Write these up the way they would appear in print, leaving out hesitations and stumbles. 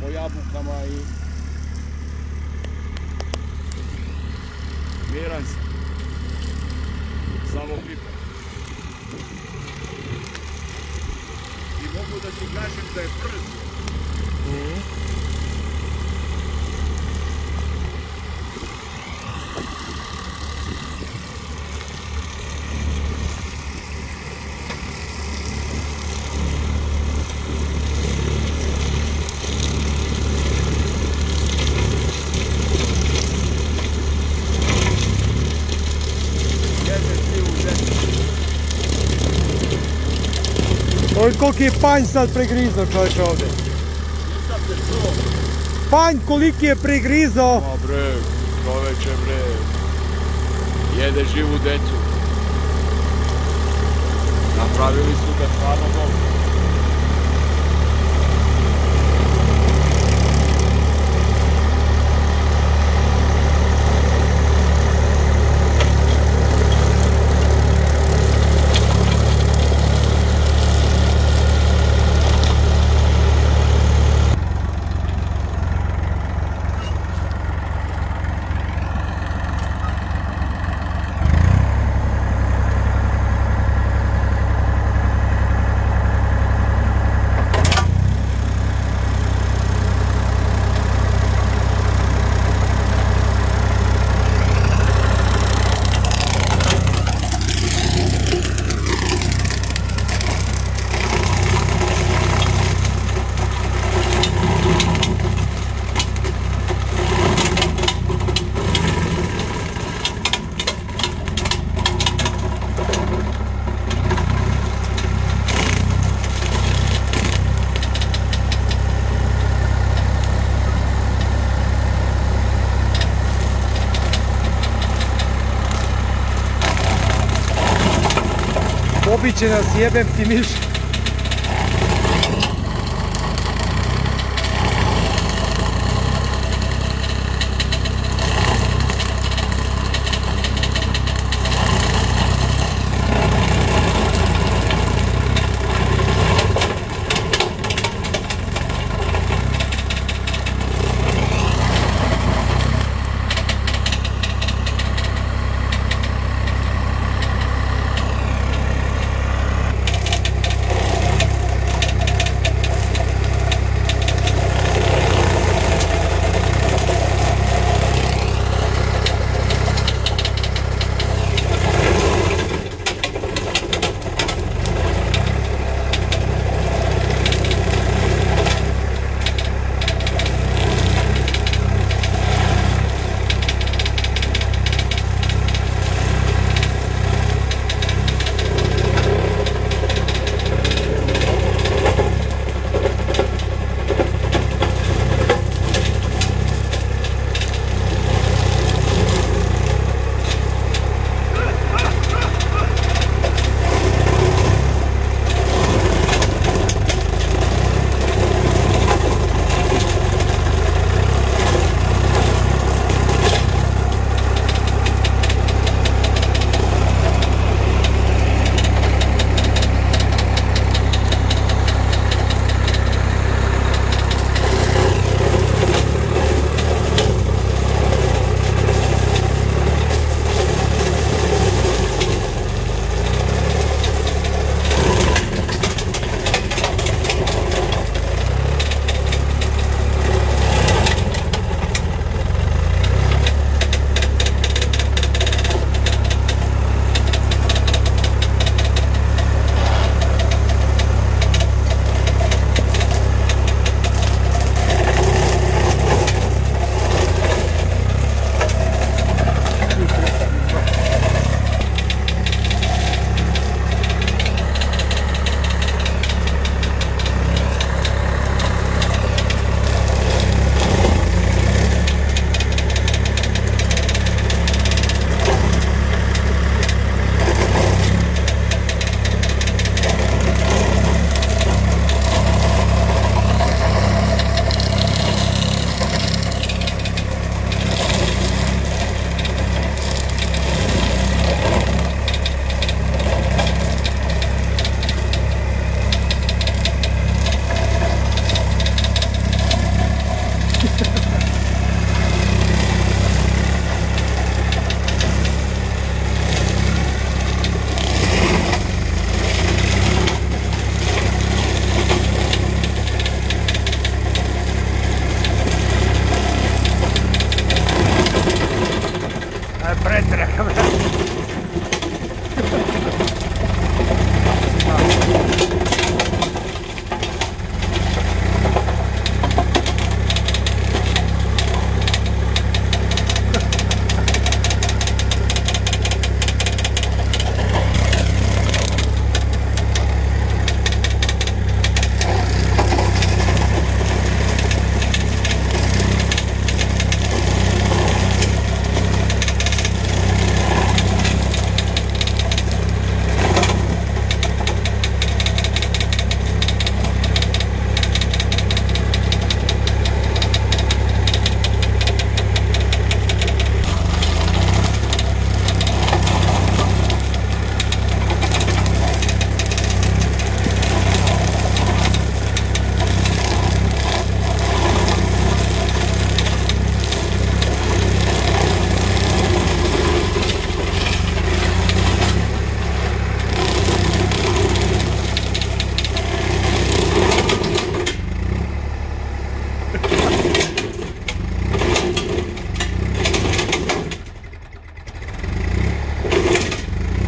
po jabukama i miran sam. Samo pipam. I mogu da ti kažem da je brz. Koliki je panj sad pregrizao, čovječe, ovdje? Nisam te čuo. Panj koliki je pregrizao? Ma bre, čoveče bre. Jede živu decu. Napravili su ga stvarno dobro. Obiće nas, jebem ti miš. Pretraka, brate.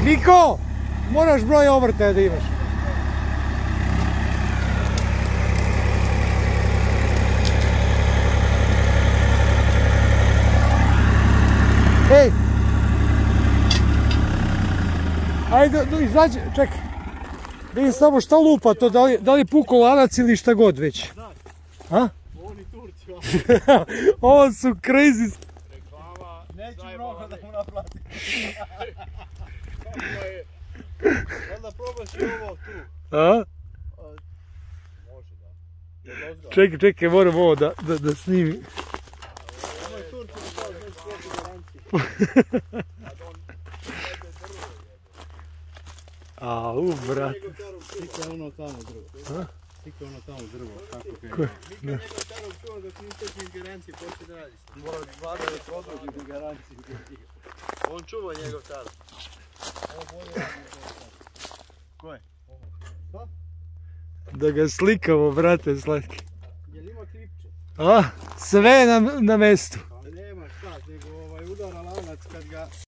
Niko, moraš broj obrtaja da imaš. Ej! Ajde, izađi, čekaj. Vidim samo šta lupa to, da li puko lanac ili šta god već. A? Oni Turci, Ovo su crazy. Reklama, neću mnogo da mu naplatim. Onda probaš i ovo tu. A? Može da. Čekaj, moram ovo da snimim. Ovo je Turci, kao ne sklopi garanciju. Au, brat. Stika ono tamo drvo. A? Stika ono tamo drvo, kako Ko? krenuo. Nika njegov tarov čuo da ti istekli garancije, počne da radiš. Mora vlada da produži garanciju. On čuva njegov tarov. Ko je? Šta? Da ga slikamo, brate, slatki. Jel ima klipče? A? Sve je na mestu.